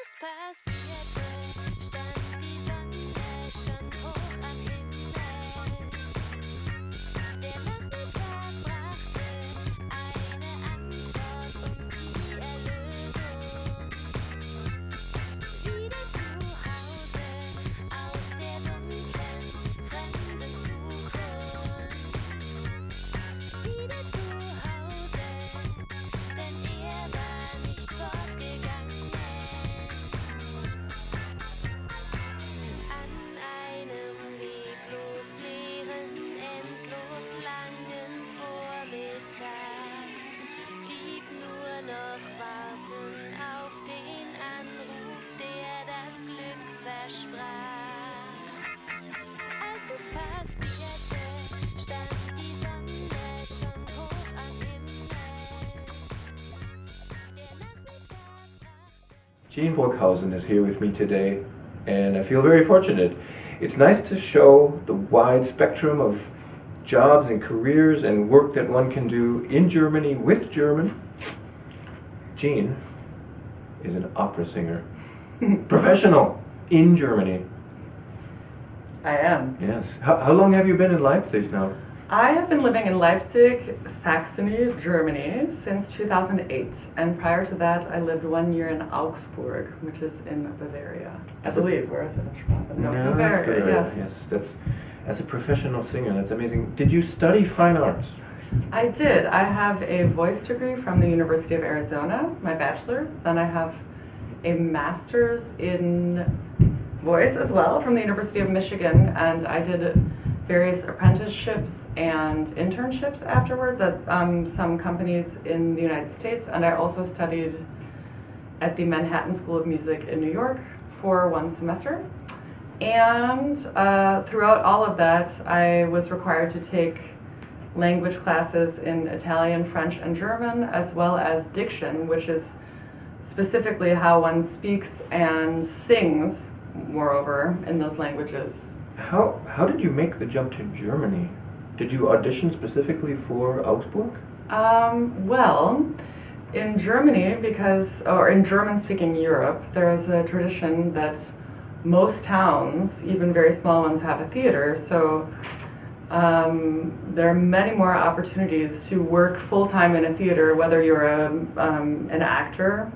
es passierte, stand die Sonne schon hoch am Himmel. Der Nachmittag brachte eine Antwort und die Erlösung. Wieder zu Hause, aus der dunklen, fremden Zukunft. Wieder zu Hause, denn er war nicht fortgegangen. An einem leblos leeren, endlos langen Vormittag blieb nur noch warten auf den Anruf, der das Glück versprach. Als es passierte, stand die Sonne schon hoch am Himmel. Der Nachmittag brachte Gene Borkhausen is here with me today, and I feel very fortunate. It's nice to show the wide spectrum of jobs and careers and work that one can do in Germany with German. Gene is an opera singer, professional in Germany. I am. Yes. How long have you been in Leipzig now? I have been living in Leipzig, Saxony, Germany since 2008. And prior to that, I lived 1 year in Augsburg, which is in Bavaria. I believe. Where is it in Schwaben? No, Yeah, Bavaria, Bavaria, yes. Yes, that's as a professional singer. That's amazing. Did you study fine arts? I did. I have a voice degree from the University of Arizona, my bachelor's. Then I have a master's in voice as well from the University of Michigan. And I did various apprenticeships and internships afterwards at some companies in the United States. And I also studied at the Manhattan School of Music in New York for 1 semester. And throughout all of that, I was required to take language classes in Italian, French, and German, as well as diction, which is specifically how one speaks and sings, moreover, in those languages. How did you make the jump to Germany? Did you audition specifically for Augsburg? Well, in Germany, or in German-speaking Europe, there is a tradition that most towns, even very small ones, have a theater. So there are many more opportunities to work full-time in a theater, whether you're an actor,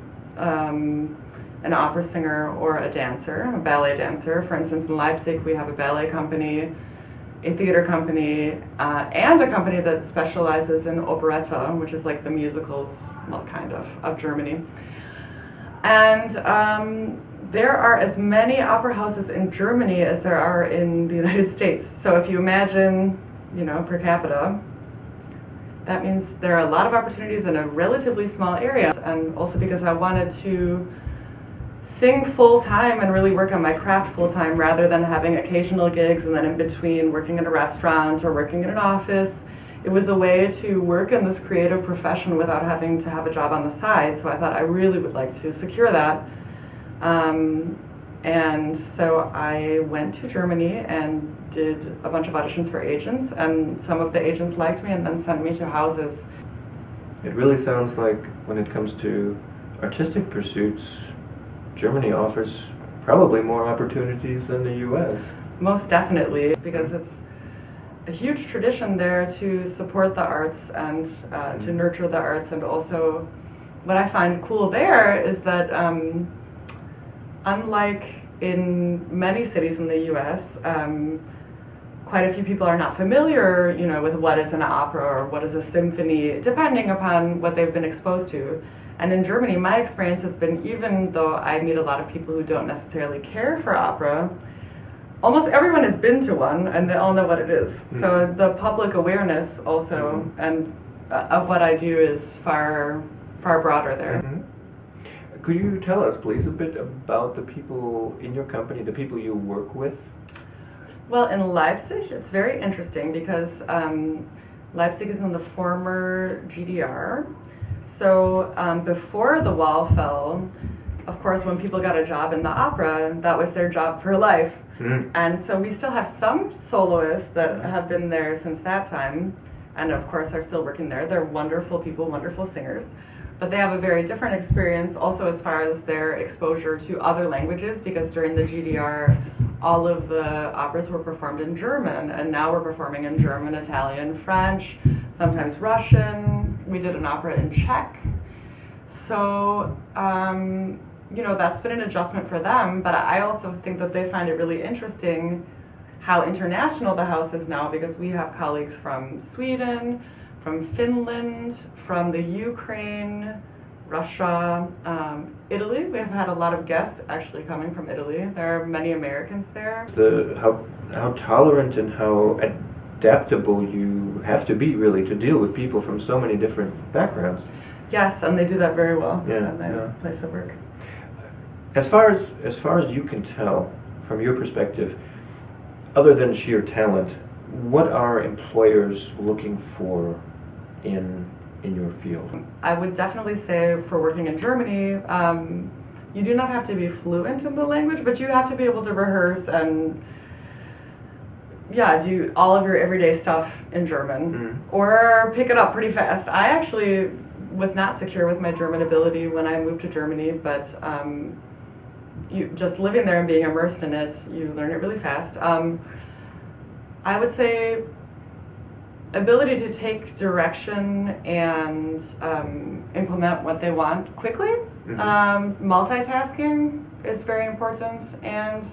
an opera singer, or a dancer, a ballet dancer. For instance, in Leipzig, we have a ballet company, a theater company, and a company that specializes in operetta, which is like the musicals, well, kind of Germany. And there are as many opera houses in Germany as there are in the United States. So if you imagine, per capita, that means there are a lot of opportunities in a relatively small area. And also because I wanted to sing full-time and really work on my craft full-time rather than having occasional gigs and then in between working in a restaurant or working in an office. It was a way to work in this creative profession without having to have a job on the side. So I thought I really would like to secure that. And so I went to Germany and did a bunch of auditions for agents, and some of the agents liked me and then sent me to houses. It really sounds like when it comes to artistic pursuits, Germany offers probably more opportunities than the U.S. Most definitely, because it's a huge tradition there to support the arts and to nurture the arts. And also what I find cool there is that unlike in many cities in the U.S., quite a few people are not familiar, with what is an opera or what is a symphony, depending upon what they've been exposed to. And in Germany, my experience has been, even though I meet a lot of people who don't necessarily care for opera, almost everyone has been to one and they all know what it is. So the public awareness also and of what I do is far broader there. Could you tell us, please, a bit about the people in your company, the people you work with? Well, in Leipzig, it's very interesting because Leipzig is in the former GDR. So before the wall fell, of course, when people got a job in the opera, that was their job for life. And so we still have some soloists that have been there since that time, and of course are still working there. They're wonderful people, wonderful singers. but they have a very different experience also as far as their exposure to other languages, because during the GDR, all of the operas were performed in German, and now we're performing in German, Italian, French, sometimes Russian. We did an opera in Czech. So, that's been an adjustment for them, but I also think that they find it really interesting how international the house is now, because we have colleagues from Sweden, from Finland, from the Ukraine, Russia, Italy. We have had a lot of guests actually coming from Italy. There are many Americans there. How tolerant and how adaptable you have to be, really, to deal with people from so many different backgrounds. Yes, and they do that very well at my place of work. As far as you can tell, from your perspective, other than sheer talent, what are employers looking for in your field? I would definitely say for working in Germany, you do not have to be fluent in the language, but you have to be able to rehearse and do all of your everyday stuff in German, or pick it up pretty fast. I actually was not secure with my German ability when I moved to Germany, but you just living there and being immersed in it, you learn it really fast. I would say ability to take direction and implement what they want quickly. Multitasking is very important, and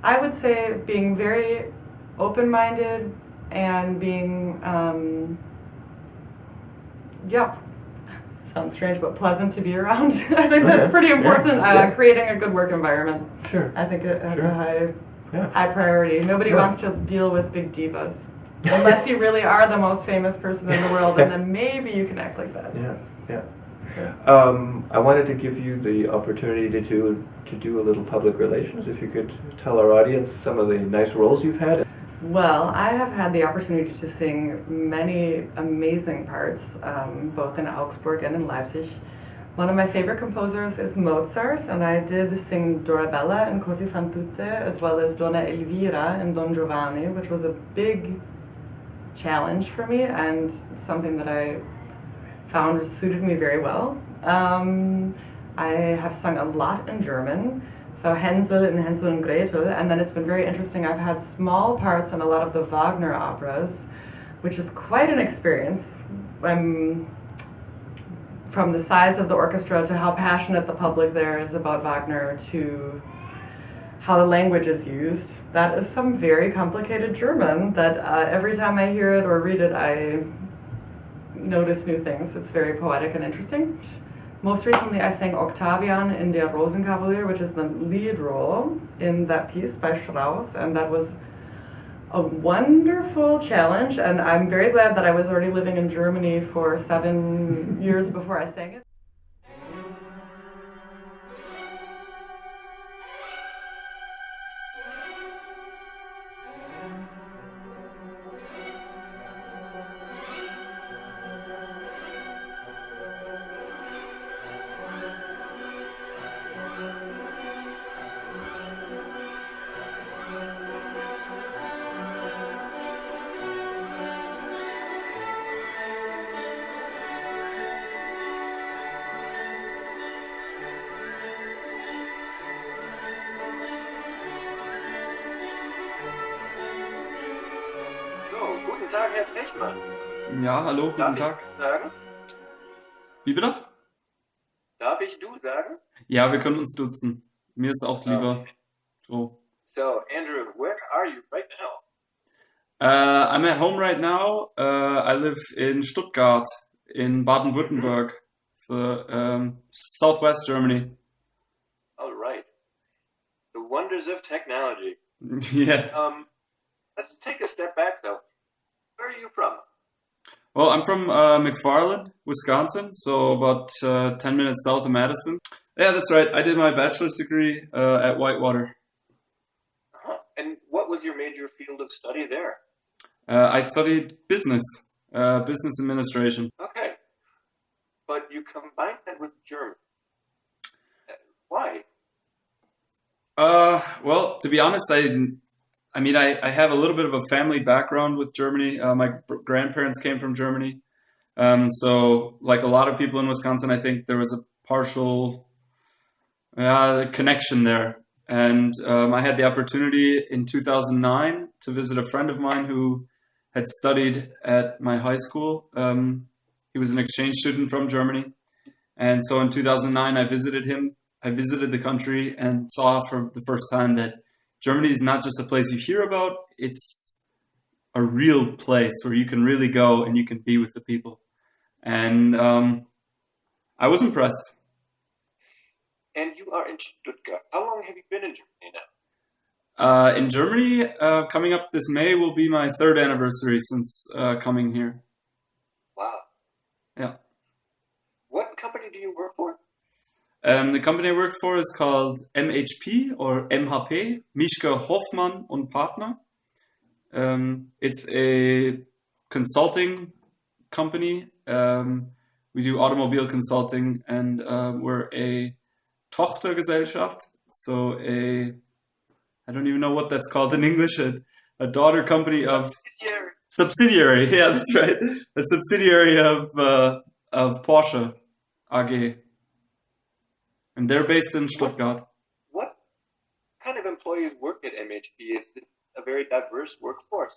I would say being very open-minded and being sounds strange, but pleasant to be around. I think that's pretty important. Creating a good work environment. Sure. I think it has a high priority. Nobody wants to deal with big divas. Unless you really are the most famous person in the world, and then maybe you can act like that. Yeah. I wanted to give you the opportunity to do a little public relations. If you could tell our audience some of the nice roles you've had. Well, I have had the opportunity to sing many amazing parts, both in Augsburg and in Leipzig. One of my favorite composers is Mozart, and I did sing Dorabella in Così fan tutte, as well as Donna Elvira in Don Giovanni, which was a big challenge for me and something that I found suited me very well. I have sung a lot in German. So Hänsel and Hänsel and Gretel, and then it's been very interesting. I've had small parts in a lot of the Wagner operas, which is quite an experience. From the size of the orchestra to how passionate the public there is about Wagner to how the language is used. That is some very complicated German that every time I hear it or read it, I notice new things. It's very poetic and interesting. Most recently, I sang Octavian in Der Rosenkavalier, which is the lead role in that piece by Strauss, and that was a wonderful challenge, and I'm very glad that I was already living in Germany for 7 years before I sang it. Guten Tag, Herr Fechmann. Ja, hallo, guten Tag. Darf ich sagen? Wie bitte? Darf ich du sagen? Ja, wir können uns duzen. Mir ist auch lieber so. So, Andrew, where are you right now? I'm at home right now. I live in Stuttgart, in Baden-Württemberg, so southwest Germany. All right. The wonders of technology. Yeah. Let's take a step back, though. Where are you from? Well, I'm from McFarland, Wisconsin, so about 10 minutes south of Madison. Yeah, that's right. I did my bachelor's degree at Whitewater. And what was your major field of study there? I studied business administration. Okay. But you combined that with German. Why? Well, to be honest, I have a little bit of a family background with Germany. My grandparents came from Germany. So like a lot of people in Wisconsin, I think there was a partial connection there. And I had the opportunity in 2009 to visit a friend of mine who had studied at my high school. He was an exchange student from Germany. And so in 2009, I visited him. I visited the country and saw for the first time that Germany is not just a place you hear about, it's a real place where you can really go and you can be with the people. And I was impressed. And you are in Stuttgart. How long have you been in Germany now? In Germany, coming up this May will be my 3rd anniversary since coming here. Wow. Yeah. What company do you work for? The company I work for is called MHP or MHP, Mischke Hoffmann und Partner. It's a consulting company. We do automobile consulting, and we're a Tochtergesellschaft, so I don't even know what that's called in English, a daughter company of subsidiary. Yeah, that's right, a subsidiary of Porsche AG, and they're based in Stuttgart. What kind of employees work at MHP? Is it a very diverse workforce?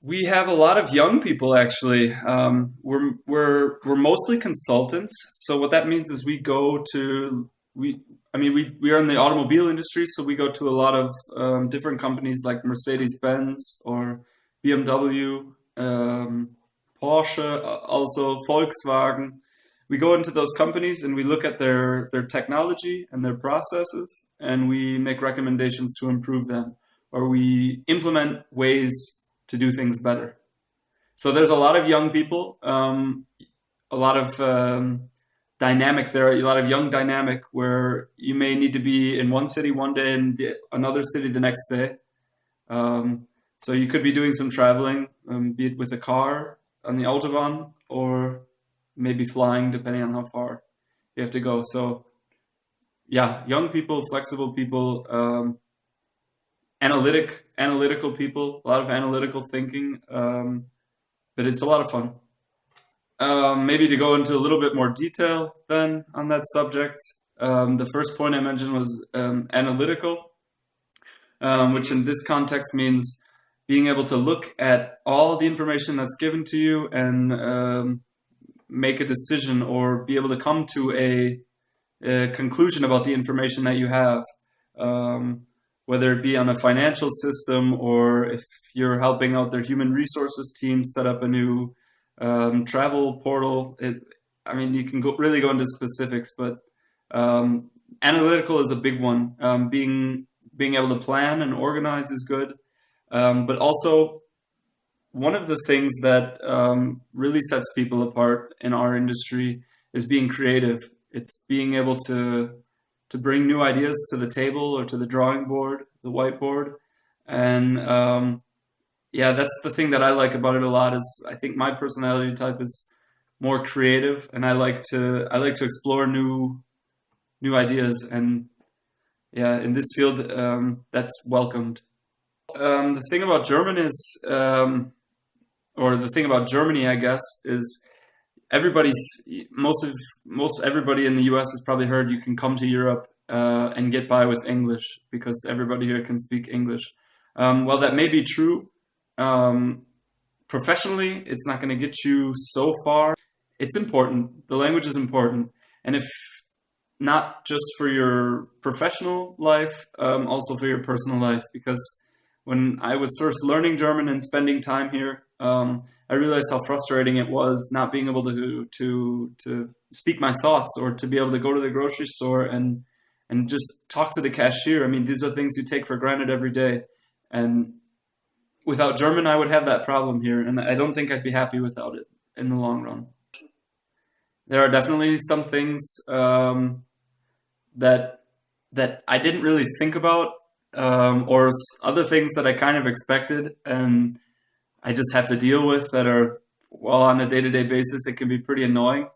We have a lot of young people, actually. We're mostly consultants. So what that means is we are in the automobile industry, so we go to a lot of different companies like Mercedes-Benz or BMW, Porsche, also Volkswagen. We go into those companies and we look at their technology and their processes, and we make recommendations to improve them, or we implement ways to do things better. So there's a lot of young people, a lot of dynamic there, a lot of young dynamic where you may need to be in one city one day and another city the next day. So you could be doing some traveling, be it with a car on the Autobahn or maybe flying, depending on how far you have to go. So yeah, young people, flexible people, analytical people, a lot of analytical thinking, but it's a lot of fun. Maybe to go into a little bit more detail then on that subject, the first point I mentioned was analytical, which in this context means being able to look at all the information that's given to you and make a decision or be able to come to a conclusion about the information that you have. Whether it be on a financial system or if you're helping out their human resources team set up a new travel portal. You can really go into specifics, but analytical is a big one. Being able to plan and organize is good. But also, one of the things that really sets people apart in our industry is being creative. It's being able to bring new ideas to the table or to the drawing board, the whiteboard. And that's the thing that I like about it a lot is I think my personality type is more creative, and I like to explore new ideas. And in this field, that's welcomed. The thing about German is, or the thing about Germany, I guess, is most everybody in the U.S. has probably heard you can come to Europe and get by with English because everybody here can speak English. Well, that may be true. Professionally, it's not going to get you so far. It's important. The language is important. And if not just for your professional life, also for your personal life, because when I was first learning German and spending time here, I realized how frustrating it was not being able to speak my thoughts or to be able to go to the grocery store and just talk to the cashier. I mean, these are things you take for granted every day. And without German, I would have that problem here. And I don't think I'd be happy without it in the long run. There are definitely some things that I didn't really think about, or other things that I kind of expected and I just have to deal with that are, well, on a day-to-day basis, it can be pretty annoying.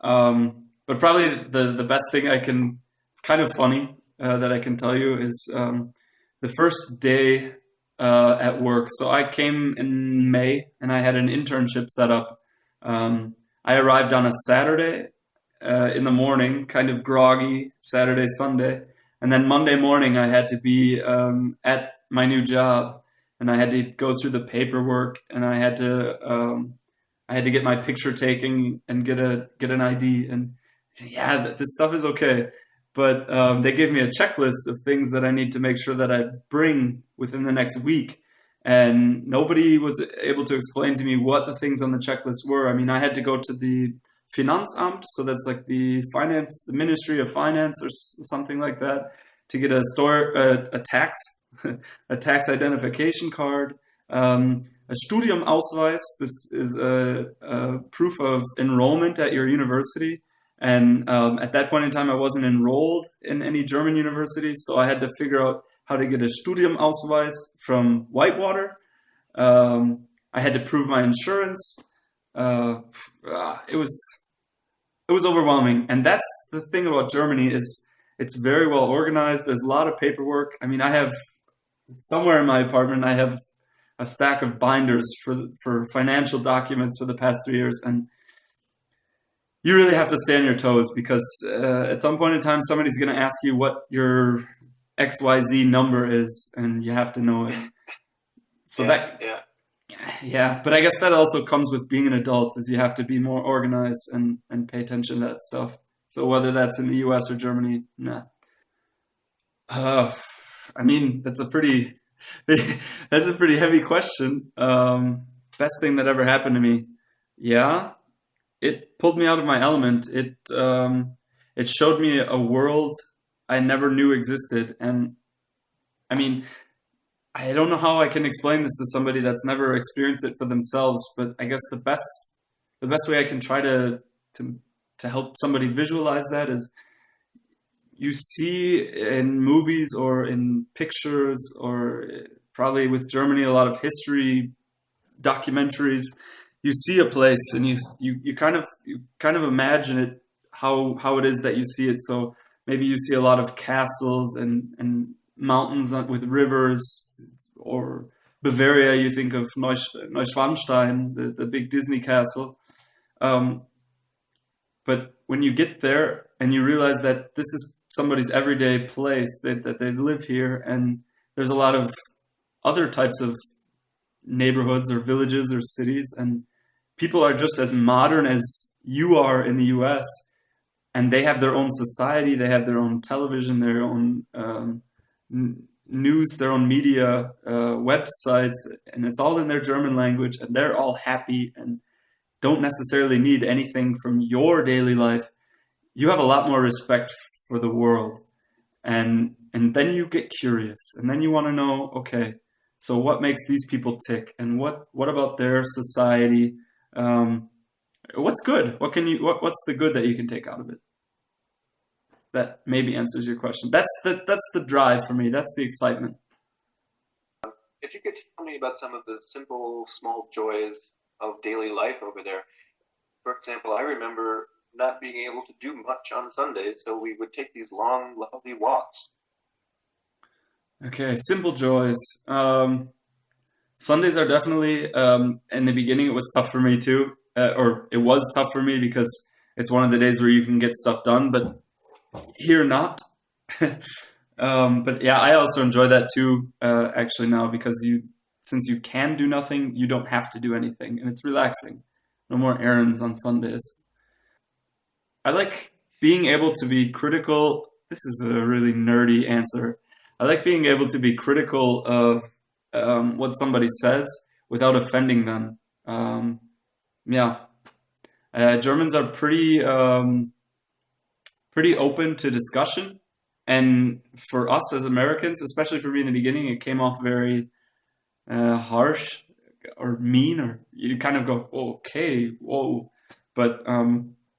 But probably the best thing it's kind of funny that I can tell you is the first day at work. So I came in May and I had an internship set up I arrived on a Saturday in the morning, kind of groggy, Saturday, Sunday. And then Monday morning, I had to be at my new job, and I had to go through the paperwork, and I had to get my picture taken and get an ID. And yeah, this stuff is okay. But they gave me a checklist of things that I need to make sure that I bring within the next week. And nobody was able to explain to me what the things on the checklist were. I mean, I had to go to the Finanzamt, so that's like the Ministry of Finance or something like that, to get a tax a tax identification card, a Studiumausweis. This is a proof of enrollment at your university. And at that point in time, I wasn't enrolled in any German university, so I had to figure out how to get a Studiumausweis from Whitewater. I had to prove my insurance. It was overwhelming. And that's the thing about Germany, is it's very well organized. There's a lot of paperwork. I mean, I have somewhere in my apartment, I have a stack of binders for financial documents for the past 3 years, and you really have to stay on your toes, because at some point in time, somebody's going to ask you what your XYZ number is, and you have to know it. So yeah, but I guess that also comes with being an adult, is you have to be more organized and pay attention to that stuff. So whether that's in the US or Germany, nah. I mean, that's a pretty heavy question. Best thing that ever happened to me. Yeah, it pulled me out of my element. It showed me a world I never knew existed. And I mean, I don't know how I can explain this to somebody that's never experienced it for themselves, but I guess the best way I can try to help somebody visualize that is, you see in movies or in pictures, or probably with Germany, a lot of history documentaries. You see a place and you kind of imagine it, how it is that you see it. So maybe you see a lot of castles and mountains with rivers, or Bavaria, you think of Neuschwanstein, the big Disney castle. But when you get there and you realize that this is somebody's everyday place, that they live here, and there's a lot of other types of neighborhoods or villages or cities, and people are just as modern as you are in the US, and they have their own society, they have their own television, their own news, their own media, websites, and it's all in their German language, and they're all happy and don't necessarily need anything from your daily life. You have a lot more respect for the world, and then you get curious, and then you want to know, okay, so what makes these people tick, and what about their society? What's good? What's the good that you can take out of it? That maybe answers your question. That's the drive for me. That's the excitement. If you could tell me about some of the simple, small joys of daily life over there. For example, I remember not being able to do much on Sundays, so we would take these long, lovely walks. Okay, simple joys. Sundays are definitely, in the beginning, it was tough for me too, or it was tough for me because it's one of the days where you can get stuff done, but here not. But yeah, I also enjoy that too, actually now, because since you can do nothing, you don't have to do anything, and it's relaxing. No more errands on Sundays. I like being able to be critical. This is a really nerdy answer. I like being able to be critical of what somebody says without offending them. Germans are pretty open to discussion, and for us as Americans, especially for me in the beginning, it came off very harsh or mean, or you kind of go, okay, whoa. But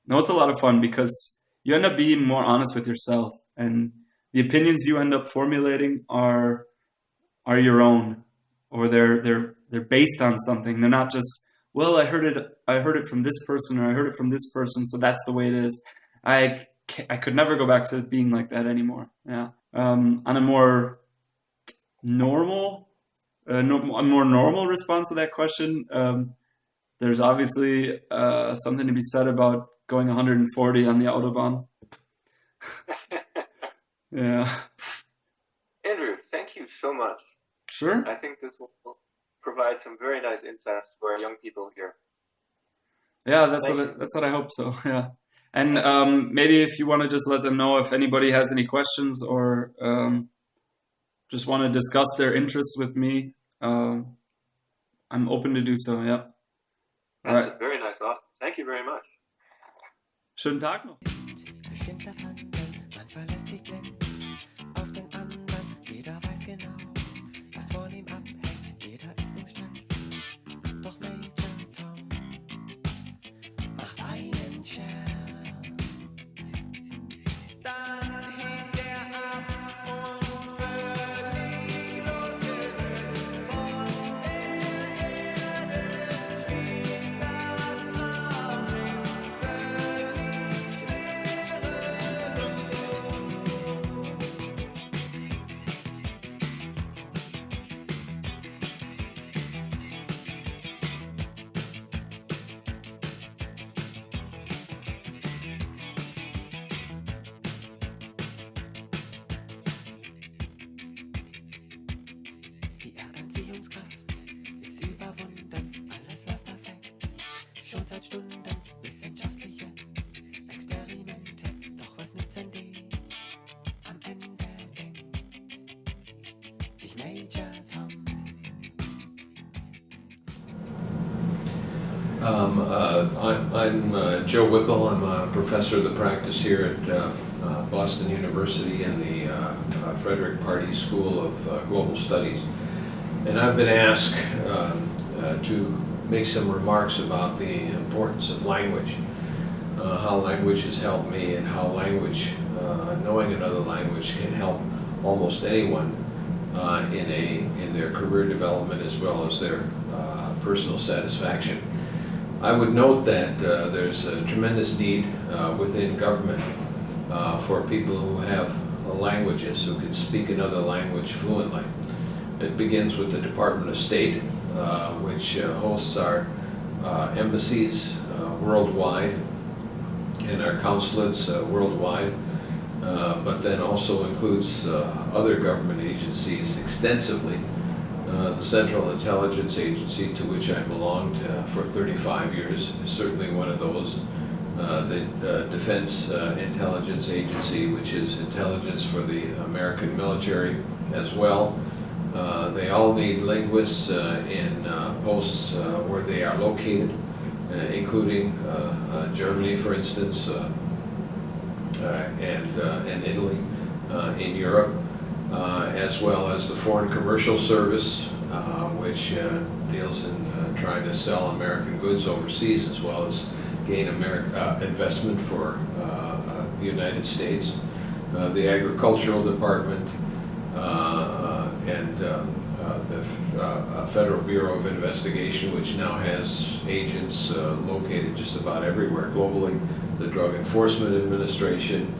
no, it's a lot of fun because you end up being more honest with yourself, and the opinions you end up formulating are your own, or they're based on something. They're not just, well, I heard it from this person, or I heard it from this person, so that's the way it is. I could never go back to being like that anymore. Yeah. On a more normal response to that question, there's obviously something to be said about going 140 on the Autobahn. Yeah. Andrew, thank you so much. Sure. I think this will provide some very nice insights to our young people here. Yeah, that's what I hope so. Yeah. And maybe if you want to just let them know if anybody has any questions or just want to discuss their interests with me, I'm open to do so. Yeah. All right. That's a very nice offer. Thank you very much. Schönen Tag noch. Bestimmt das Handeln, man verlässt sich blind auf den anderen. Jeder weiß genau, was von ihm abhängt. Jeder ist im Stress, doch Major Tom macht einen Scherz. Dann hebt er ab und völlig losgelöst von der Erde spielt das Raumschiff völlig schwerelos. Die Erdanziehungskraft ist überwunden, alles läuft perfekt, schon seit Stunden. Wissenschaftliche Experimente, doch was nützen die? Am Ende denkt sich Major Tom. I'm Joe Whipple. I'm a professor of the practice here at Boston University in the Frederick Pardee School of Global Studies. And I've been asked to make some remarks about the importance of language, how language has helped me, and how language, knowing another language, can help almost anyone in their career development as well as their personal satisfaction. I would note that there's a tremendous need within government for people who have languages, who can speak another language fluently. It begins with the Department of State, which hosts our embassies worldwide and our consulates worldwide, but then also includes other government agencies extensively. The Central Intelligence Agency, to which I belonged for 35 years, is certainly one of those. The Defense Intelligence Agency, which is intelligence for the American military as well. They all need linguists in posts where they are located, including Germany, for instance, and Italy in Europe. As well as the Foreign Commercial Service, which deals in trying to sell American goods overseas, as well as gain investment for the United States. The Agricultural Department and the Federal Bureau of Investigation, which now has agents located just about everywhere globally. The Drug Enforcement Administration.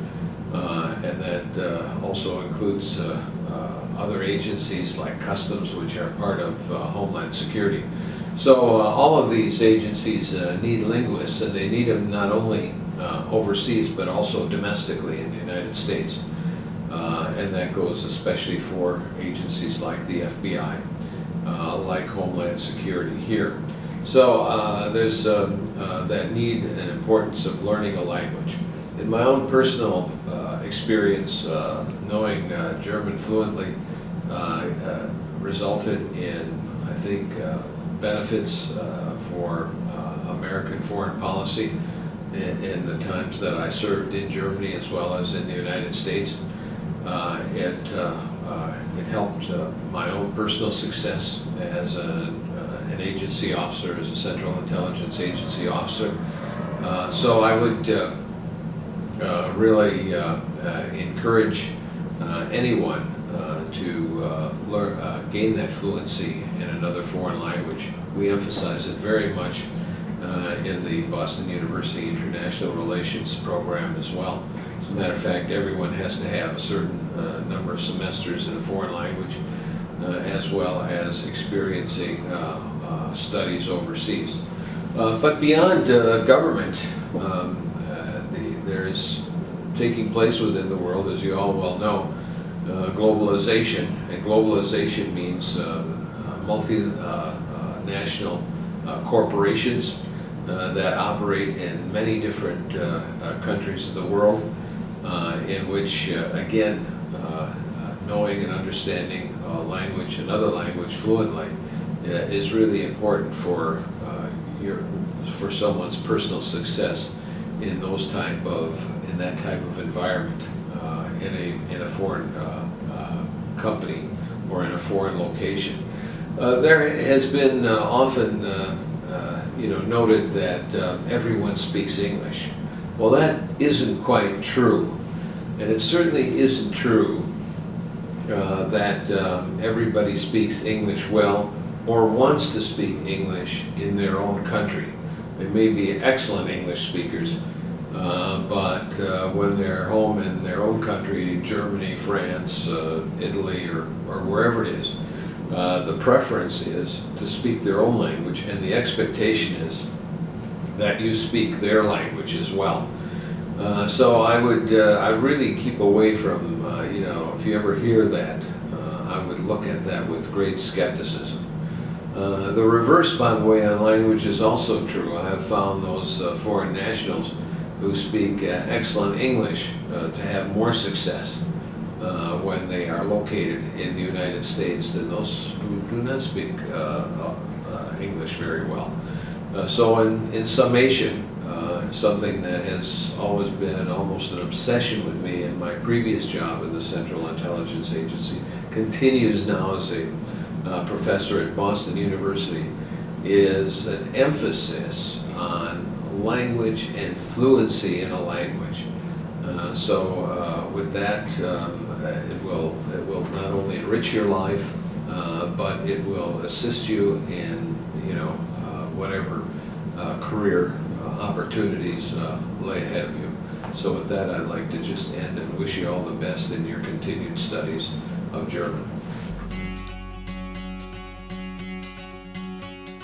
And that also includes other agencies like Customs, which are part of Homeland Security. So all of these agencies need linguists, and they need them not only overseas but also domestically in the United States. And that goes especially for agencies like the FBI, like Homeland Security here. So there's that need and importance of learning a language. In my own personal experience, knowing German fluently resulted in, I think, benefits for American foreign policy in the times that I served in Germany as well as in the United States. It helped my own personal success as an agency officer, as a Central Intelligence Agency officer. So I would really encourage anyone to gain that fluency in another foreign language. We emphasize it very much in the Boston University International Relations program as well. As a matter of fact, everyone has to have a certain number of semesters in a foreign language, as well as experiencing studies overseas. But beyond government, there's taking place within the world, as you all well know, globalization. And globalization means multinational corporations that operate in many different countries of the world, in which, again, knowing and understanding language, another language fluently, is really important for someone's personal success in that type of environment, in a foreign company or in a foreign location. There has been often noted that everyone speaks English. Well, that isn't quite true, and it certainly isn't true that everybody speaks English well or wants to speak English in their own country. They may be excellent English speakers, but when they're home in their own country, Germany, France, Italy, or wherever it is, the preference is to speak their own language, and the expectation is that you speak their language as well. So I would really keep away from, if you ever hear that, I would look at that with great skepticism. The reverse, by the way, on language is also true. I have found those foreign nationals who speak excellent English to have more success when they are located in the United States than those who do not speak English very well. So in summation, something that has always been almost an obsession with me in my previous job in the Central Intelligence Agency, continues now as a professor at Boston University, is an emphasis on language and fluency in a language. With that, it will not only enrich your life, but it will assist you in whatever career opportunities lay ahead of you. So with that, I'd like to just end and wish you all the best in your continued studies of German.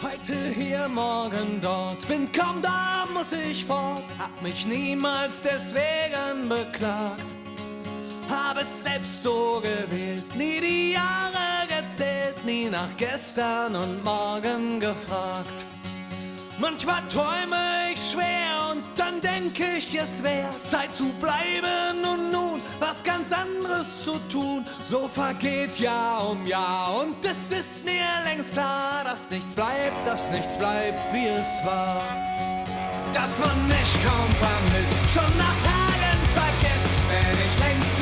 Heute hier, morgen dort, bin kaum da, muss ich fort, hab mich niemals deswegen beklagt. Hab es selbst so gewählt, nie die Jahre gezählt, nie nach gestern und morgen gefragt. Manchmal träume ich schwer und dann denke ich, es wär Zeit zu bleiben und nun was ganz anderes zu tun. So vergeht Jahr um Jahr und es ist mir längst klar, dass nichts bleibt, wie es war. Dass man mich kaum vermisst, schon nach Tagen vergisst, wenn ich längst